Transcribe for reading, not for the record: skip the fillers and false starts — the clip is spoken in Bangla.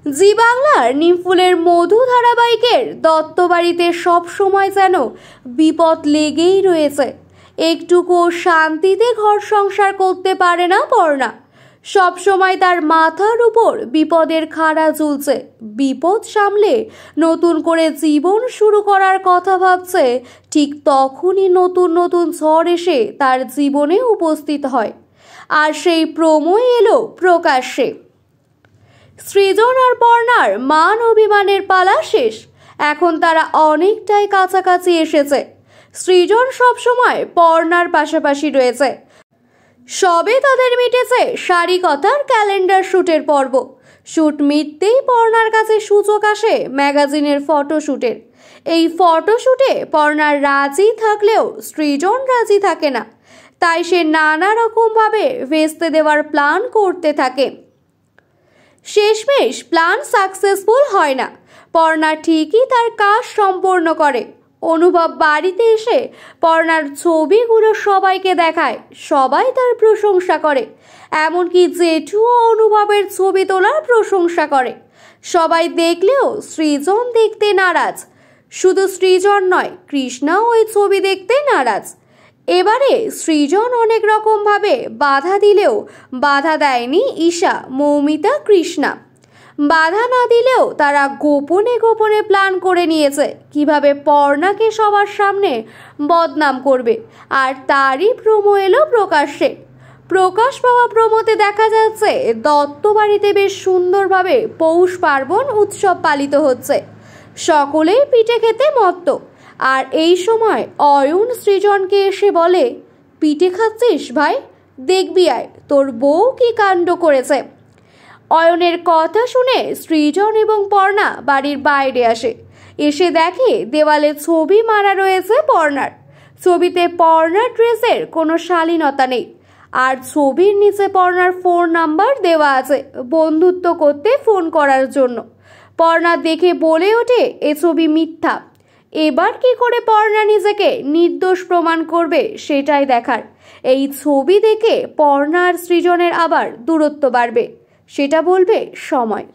জি বাংলার নিমফুলের মধু ধারাবাহিকের দত্তবাড়িতে সব সময় যেন বিপদ লেগেই রয়েছে। একটুকু শান্তিতে ঘর সংসার করতে পারে না পর্ণা। সব সময় তার মাথার উপর বিপদের খাড়া ঝুলছে। বিপদ সামলে নতুন করে জীবন শুরু করার কথা ভাবছে, ঠিক তখনই নতুন নতুন ঝড় এসে তার জীবনে উপস্থিত হয়। আর সেই প্রোমো এলো প্রকাশ্যে। সৃজন আর পর্ণার মান অভিমানের পালা শেষ। এখন তারা অনেকটাই কাছাকাছি এসেছে। সৃজন সবসময় পর্ণার পাশাপাশি রয়েছে। সবে তাদের মিটেছে সারিকতার ক্যালেন্ডার শুটের পর্ব। শুট মিটতেই পর্ণার কাছে সুযোগ আসে ম্যাগাজিনের ফটোশুটের। এই ফটোশুটে পর্ণার রাজি থাকলেও সৃজন রাজি থাকে না। তাই সে নানা রকমভাবে ভেস্তে দেওয়ার প্ল্যান করতে থাকে। শেষমেশ প্ল্যান সাকসেসফুল হয় না। পর্ণা ঠিকই তার কাজ সম্পূর্ণ করে। অনুভব বাড়িতে এসে পর্ণার ছবিগুলো সবাইকে দেখায়। সবাই তার প্রশংসা করে। এমনকি জেঠুও অনুভবের ছবি তোলার প্রশংসা করে। সবাই দেখলেও সৃজন দেখতে নারাজ। শুধু সৃজন নয়, কৃষ্ণাও ওই ছবি দেখতে নারাজ। এবারে সৃজন অনেক রকম ভাবে বাধা দিলেও বাধা দেয়নি ঈশা, মৌমিতা, কৃষ্ণা। বাধা না দিলেও তারা গোপনে গোপনে প্ল্যান করে নিয়েছে কিভাবে পর্ণাকে সবার সামনে বদনাম করবে। আর তারই প্রোমো এলো প্রকাশ্যে। প্রকাশ পাওয়া প্রোমোতে দেখা যাচ্ছে দত্তবাড়িতে বেশ সুন্দরভাবে পৌষ পার্বণ উৎসব পালিত হচ্ছে। সকলেই পিঠে খেতে মত্ত। আর এই সময় অয়ন সৃজনকে এসে বলে, পিঠে খাচ্ছিস ভাই? দেখবি আয়, তোর বউ কি কাণ্ড করেছে। অয়নের কথা শুনে সৃজন এবং পর্ণা বাড়ির বাইরে আসে। এসে দেখে দেওয়ালে ছবি মারা রয়েছে পর্ণার। ছবিতে পর্ণার ড্রেসের কোনো শালীনতা নেই। আর ছবির নিচে পর্ণার ফোন নাম্বার দেওয়া আছে বন্ধুত্ব করতে ফোন করার জন্য। পর্ণা দেখে বলে ওঠে এ ছবি মিথ্যা। এবার কি করে পর্ণা নিজেকে নির্দোষ প্রমাণ করবে সেটাই দেখার। এই ছবি দেখে পর্ণা আর সৃজনের আবার দূরত্ব বাড়বে, সেটা বলবে সময়।